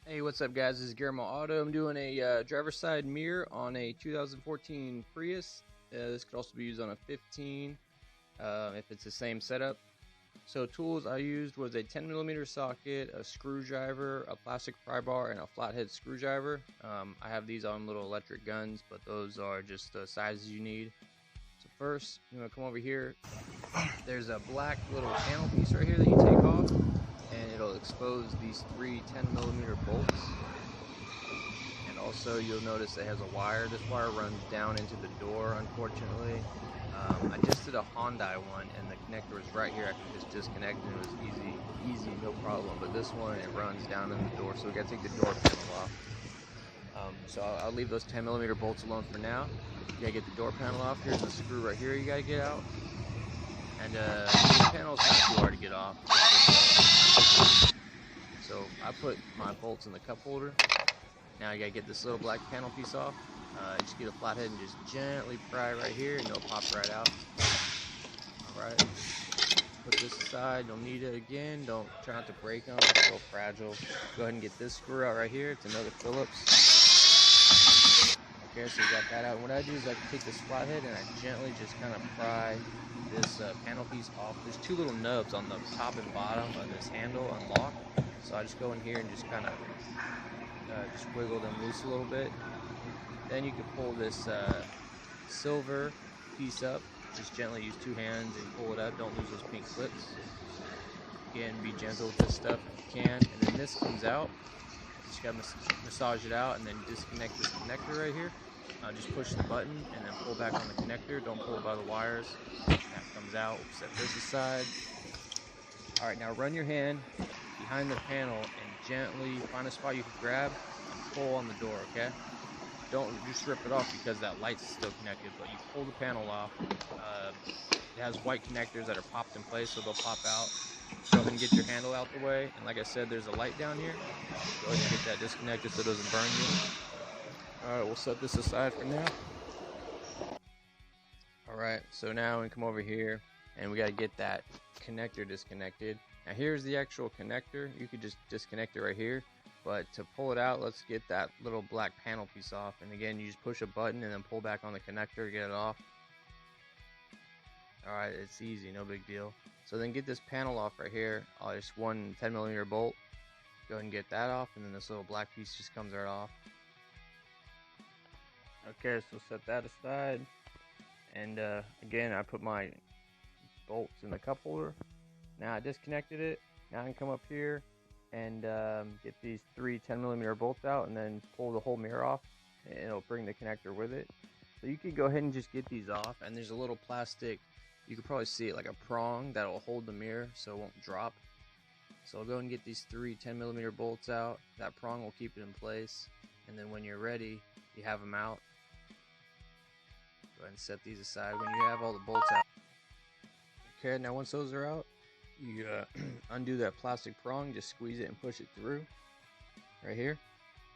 Hey, what's up, guys? This is Guillermo Auto. I'm doing a driver's side mirror on a 2014 Prius. This could also be used on a 15 if it's the same setup. So tools I used was a 10mm socket, a screwdriver, a plastic pry bar, and a flathead screwdriver. I have these on little electric guns, but those are just the sizes you need. So first, you want to come over here. There's a black little panel piece right here that you take off, and it'll expose these three 10mm bolts. And also you'll notice it has a wire. This wire runs down into the door, unfortunately. I just did a Hyundai one and the connector was right here. I can just disconnect and it was easy, no problem. But this one, it runs down in the door, so we gotta take the door panel off. So I'll leave those 10mm bolts alone for now. You gotta get the door panel off. Here's the screw right here you gotta get out. And the panel's not too hard to get off. So I put my bolts in the cup holder. Now you gotta get this little black panel piece off. Just get a flathead and just gently pry right here and it'll pop right out. Alright. Put this aside, you'll need it again. Don't try not to break them, it's so fragile. Go ahead and get this screw out right here. It's another Phillips. Okay, so you got that out. And what I do is I take this flathead and I gently just kind of pry this panel piece off. There's two little nubs on the top and bottom of this handle unlock. So I just go in here and just kind of just wiggle them loose a little bit. Then you can pull this silver piece up. Just gently use two hands and pull it up. Don't lose those pink clips. Again, be gentle with this stuff if you can. And then this comes out. Just gotta massage it out and then disconnect this connector right here. Just push the button and then pull back on the connector. Don't pull it by the wires. That comes out. We'll set this aside. Alright, now run your hand behind the panel and gently find a spot you can grab and pull on the door, okay? Don't just rip it off because that light's still connected, but you pull the panel off. It has white connectors that are popped in place, so they'll pop out. Go ahead and get your handle out the way. And like I said, there's a light down here. Go ahead and get that disconnected so it doesn't burn you. Alright, we'll set this aside for now. Alright, so now we come over here and we got to get that connector disconnected. Now here's the actual connector. You could just disconnect it right here. But to pull it out, let's get that little black panel piece off. And again, you just push a button and then pull back on the connector to get it off. Alright, it's easy, no big deal. So then get this panel off right here. Just one 10mm bolt. Go ahead and get that off, and then this little black piece just comes right off. Okay, so set that aside. And again, I put my bolts in the cup holder. Now I disconnected it. Now I can come up here and get these three 10mm bolts out and then pull the whole mirror off, and it'll bring the connector with it. So you could go ahead and just get these off, and there's a little plastic, you can probably see it like a prong that will hold the mirror so it won't drop. So I'll go and get these three 10mm bolts out. That prong will keep it in place, and then when you're ready, you have them out. Go ahead and set these aside when you have all the bolts out. Okay, now once those are out, you undo that plastic prong, just squeeze it and push it through right here,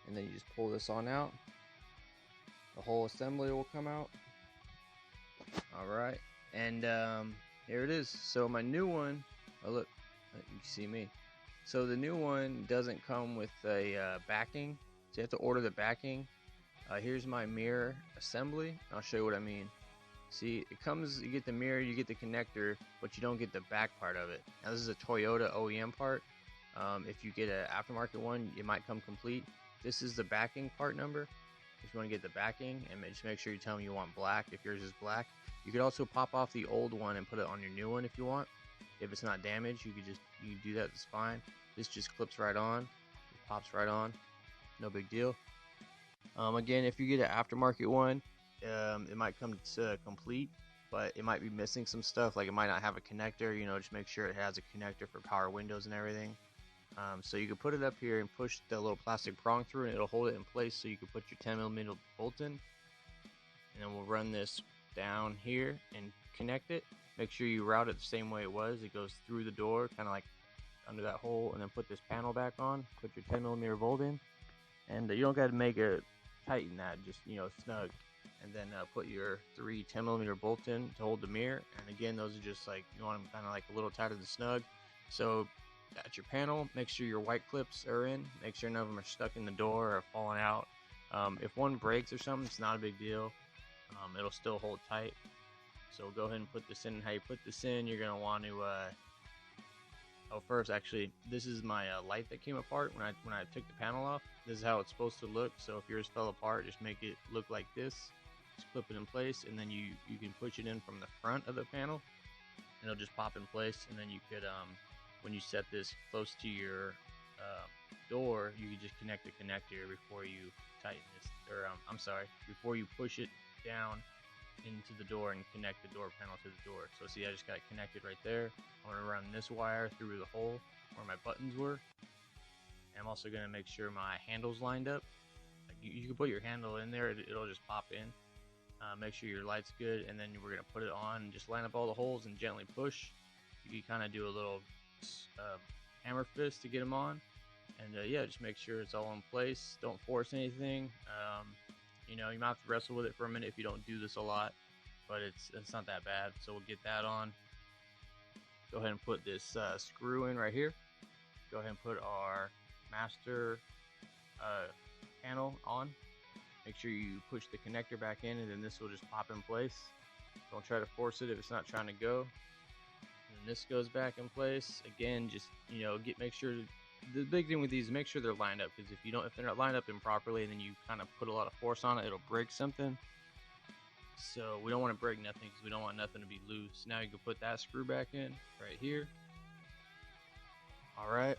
and then you just pull this on out. The whole assembly will come out. Alright, and here it is. So my new one, oh look, you can see me. So the new one doesn't come with a backing, so you have to order the backing. Here's my mirror assembly. I'll show you what I mean. See, it comes, you get the mirror, you get the connector, but you don't get the back part of it. Now this is a Toyota OEM part. If you get an aftermarket one, it might come complete. This is the backing part number. If you want to get the backing, and just make sure you tell them you want black if yours is black. You could also pop off the old one and put it on your new one if you want. If it's not damaged, you do that, it's fine. This just clips right on, it pops right on, no big deal. Again, if you get an aftermarket one, it might come to complete, but it might be missing some stuff, like it might not have a connector. Just make sure it has a connector for power windows and everything. So you can put it up here and push the little plastic prong through, and it'll hold it in place so you can put your 10mm bolt in. And then we'll run this down here and connect it. Make sure you route it the same way it was. It goes through the door, kind of like under that hole, and then put this panel back on. Put your 10mm bolt in, and you don't got to make it tighten that, just snug. And then put your three 10mm bolts in to hold the mirror. And again, those are just like, you want them kind of like a little tighter than snug. So got your panel. Make sure your white clips are in. Make sure none of them are stuck in the door or falling out. If one breaks or something, it's not a big deal. It'll still hold tight. So go ahead and put this in. How you put this in, you're gonna want to. First, actually, this is my light that came apart when I took the panel off. This is how it's supposed to look. So if yours fell apart, just make it look like this. Just clip it in place, and then you can push it in from the front of the panel, and it'll just pop in place. And then you could, when you set this close to your door, you can just connect the connector before you tighten this, or before you push it down into the door and connect the door panel to the door. So see, I just got it connected right there. I'm going to run this wire through the hole where my buttons were. And I'm also going to make sure my handle's lined up. Like you can put your handle in there, it'll just pop in. Make sure your light's good, and then we're going to put it on and just line up all the holes and gently push. You can kind of do a little hammer fist to get them on. And yeah, just make sure it's all in place. Don't force anything. You know, you might have to wrestle with it for a minute if you don't do this a lot, but it's not that bad. So we'll get that on. Go ahead and put this screw in right here. Go ahead and put our master panel on. Make sure you push the connector back in, and then this will just pop in place. Don't try to force it if it's not trying to go. And this goes back in place. Again, just, you know, make sure. The big thing with these is make sure they're lined up, because if they're not lined up improperly, and then you kind of put a lot of force on it, it'll break something. So we don't want to break nothing, because we don't want nothing to be loose. Now you can put that screw back in right here. All right.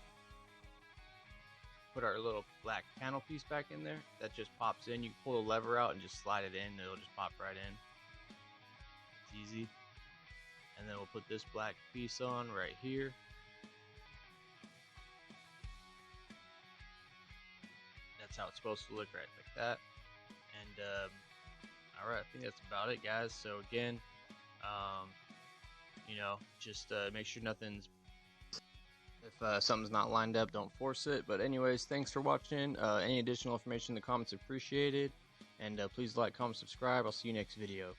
Put our little black panel piece back in there. That just pops in. You can pull the lever out and just slide it in. It'll just pop right in. It's easy. And then we'll put this black piece on right here. That's how it's supposed to look, right like that. And all right, I think that's about it, guys. So again, you know, just make sure nothing's, if something's not lined up, don't force it. But anyways, thanks for watching. Any additional information in the comments appreciated, and please like, comment, subscribe. I'll see you next video.